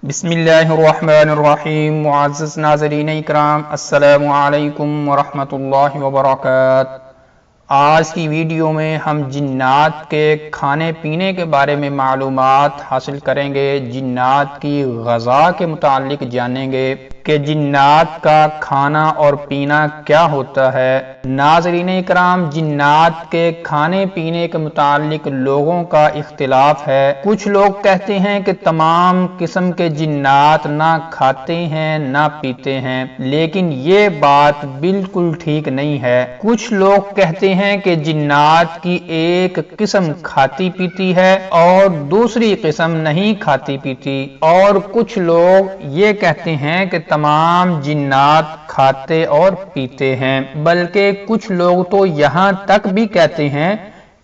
بسم اللہ الرحمن الرحیم۔ معزز ناظرین اکرام، السلام علیکم ورحمۃ اللہ وبرکاتہ۔ آج کی ویڈیو میں ہم جنات کے کھانے پینے کے بارے میں معلومات حاصل کریں گے، جنات کی غذا کے متعلق جانیں گے کہ جنات کا کھانا اور پینا کیا ہوتا ہے۔ ناظرین اکرام، جنات کے کھانے پینے کے متعلق لوگوں کا اختلاف ہے۔ کچھ لوگ کہتے ہیں کہ تمام قسم کے جنات نہ کھاتے ہیں نہ پیتے ہیں، لیکن یہ بات بالکل ٹھیک نہیں ہے۔ کچھ لوگ کہتے ہیں کہ جنات کی ایک قسم کھاتی پیتی ہے اور دوسری قسم نہیں کھاتی پیتی، اور کچھ لوگ یہ کہتے ہیں کہ تمام جنات کھاتے اور پیتے ہیں، بلکہ کچھ لوگ تو یہاں تک بھی کہتے ہیں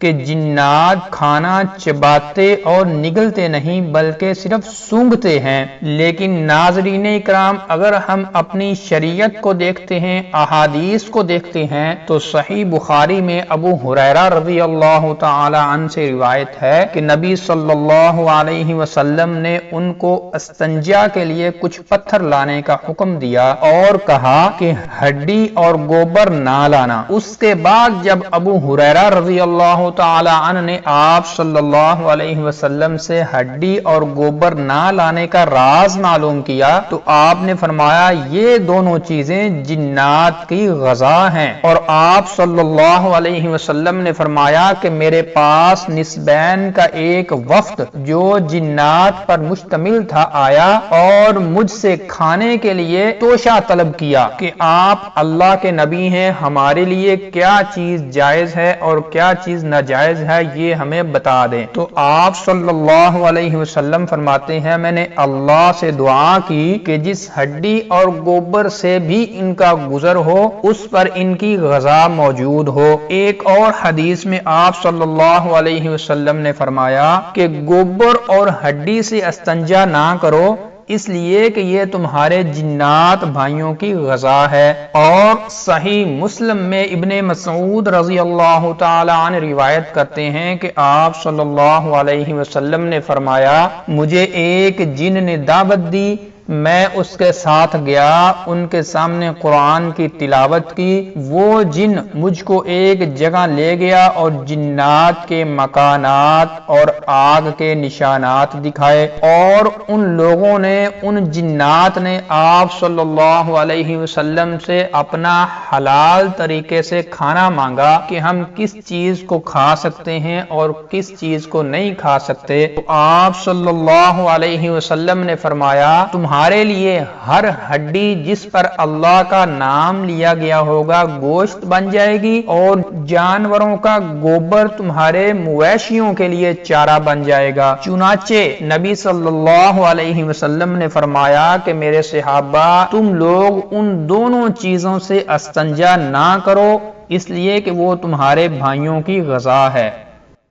کہ جنات کھانا چباتے اور نگلتے نہیں بلکہ صرف سونگھتے ہیں۔ لیکن ناظرین اکرام، اگر ہم اپنی شریعت کو دیکھتے ہیں، احادیث کو دیکھتے ہیں، تو صحیح بخاری میں ابو ہریرہ رضی اللہ تعالی عنہ سے روایت ہے کہ نبی صلی اللہ علیہ وسلم نے ان کو استنجا کے لیے کچھ پتھر لانے کا حکم دیا اور کہا کہ ہڈی اور گوبر نہ لانا۔ اس کے بعد جب ابو ہریرہ رضی اللہ تعالی عنہ نے آپ صلی اللہ علیہ وسلم سے ہڈی اور گوبر نہ لانے کا راز معلوم کیا تو آپ نے فرمایا یہ دونوں چیزیں جنات کی غذا ہیں، اور آپ صلی اللہ علیہ وسلم نے فرمایا کہ میرے پاس نسبین کا ایک وفد جو جنات پر مشتمل تھا آیا اور مجھ سے کھانے کے لیے توشہ طلب کیا کہ آپ اللہ کے نبی ہیں، ہمارے لیے کیا چیز جائز ہے اور کیا چیز ناجائز ہے یہ ہمیں بتا دیں۔ تو آپ صلی اللہ علیہ وسلم فرماتے ہیں میں نے اللہ سے دعا کی کہ جس ہڈی اور گوبر سے بھی ان کا گزر ہو اس پر ان کی غذا موجود ہو۔ ایک اور حدیث میں آپ صلی اللہ علیہ وسلم نے فرمایا کہ گوبر اور ہڈی سے استنجا نہ کرو، اس لیے کہ یہ تمہارے جنات بھائیوں کی غذا ہے۔ اور صحیح مسلم میں ابن مسعود رضی اللہ تعالی عنہ روایت کرتے ہیں کہ آپ صلی اللہ علیہ وسلم نے فرمایا مجھے ایک جن نے دعوت دی، میں اس کے ساتھ گیا، ان کے سامنے قرآن کی تلاوت کی، وہ جن مجھ کو ایک جگہ لے گیا اور جنات کے مکانات اور آگ کے نشانات دکھائے، اور ان لوگوں نے، ان جنات نے آپ صلی اللہ علیہ وسلم سے اپنا حلال طریقے سے کھانا مانگا کہ ہم کس چیز کو کھا سکتے ہیں اور کس چیز کو نہیں کھا سکتے۔ تو آپ صلی اللہ علیہ وسلم نے فرمایا تمہارے لیے ہر ہڈی جس پر اللہ کا نام لیا گیا ہوگا گوشت بن جائے گی، اور جانوروں کا گوبر تمہارے مویشیوں کے لیے چارہ بن جائے گا۔ چنانچہ نبی صلی اللہ علیہ وسلم نے فرمایا کہ میرے صحابہ تم لوگ ان دونوں چیزوں سے استنجا نہ کرو، اس لیے کہ وہ تمہارے بھائیوں کی غذا ہے۔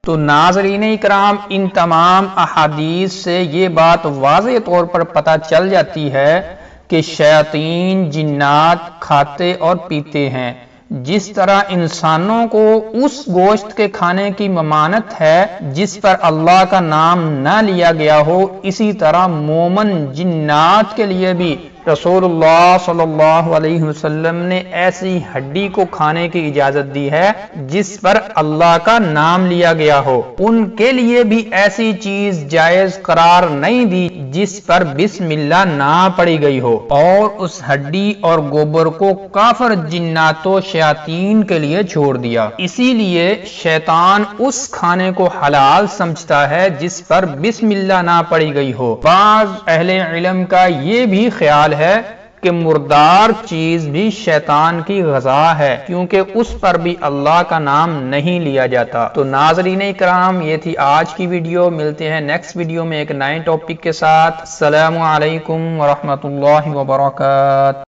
تو ناظرین اکرام، ان تمام احادیث سے یہ بات واضح طور پر پتہ چل جاتی ہے کہ شیاطین جنات کھاتے اور پیتے ہیں۔ جس طرح انسانوں کو اس گوشت کے کھانے کی ممانعت ہے جس پر اللہ کا نام نہ لیا گیا ہو، اسی طرح مومن جنات کے لیے بھی رسول اللہ صلی اللہ علیہ وسلم نے ایسی ہڈی کو کھانے کی اجازت دی ہے جس پر اللہ کا نام لیا گیا ہو۔ ان کے لیے بھی ایسی چیز جائز قرار نہیں دی جس پر بسم اللہ نہ پڑی گئی ہو، اور اس ہڈی اور گوبر کو کافر جنات و شیاطین کے لیے چھوڑ دیا۔ اسی لیے شیطان اس کھانے کو حلال سمجھتا ہے جس پر بسم اللہ نہ پڑی گئی ہو۔ بعض اہل علم کا یہ بھی خیال ہے کہ مردار چیز بھی شیطان کی غذا ہے، کیونکہ اس پر بھی اللہ کا نام نہیں لیا جاتا۔ تو ناظرین اکرام، یہ تھی آج کی ویڈیو، ملتے ہیں نیکسٹ ویڈیو میں ایک نئے ٹاپک کے ساتھ۔ السلام علیکم ورحمۃ اللہ وبرکاتہ۔